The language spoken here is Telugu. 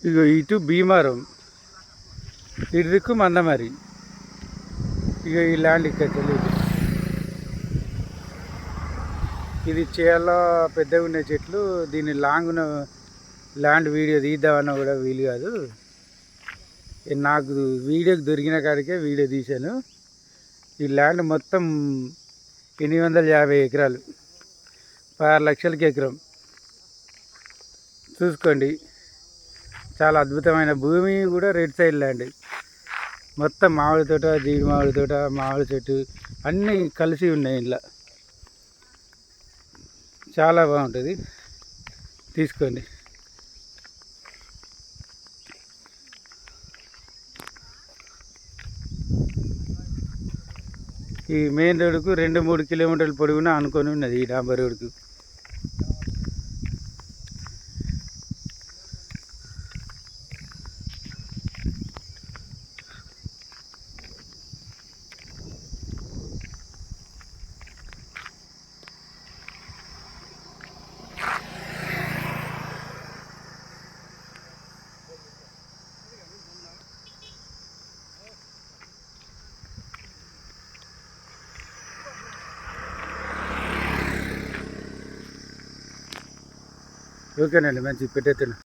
ఇగో ఇటు భీమారం, ఇటు దిక్కు మందమరి. ఇక ఈ ల్యాండ్ ఇక్కడ తెలియదు. ఇది చాలా పెద్దగా ఉన్న చెట్లు. దీన్ని లాంగ్ ల్యాండ్ వీడియో తీద్దామన్నా కూడా వీలు కాదు. నాకు వీడియోకి దొరికిన కాడికే వీడియో తీశాను. ఈ ల్యాండ్ మొత్తం 850 ఎకరాలు, 16 లక్షలకి ఎకరం. చూసుకోండి, చాలా అద్భుతమైన భూమి కూడా. రెడ్ సైడ్ ల్యాండ్ మొత్తం మామిడి తోట, జీడి మామిడి తోట, మామిడి చెట్టు అన్నీ కలిసి ఉన్నాయి. ఇంట్లో చాలా బాగుంటుంది, తీసుకోండి. ఈ మెయిన్ రోడ్డుకు 2-3 కిలోమీటర్ల పొడవునా అనుకొని ఉన్నది ఈ డాంబర్ రోడ్డుకు. ఓకేనండి, మంచి పెట్టేస్తాను.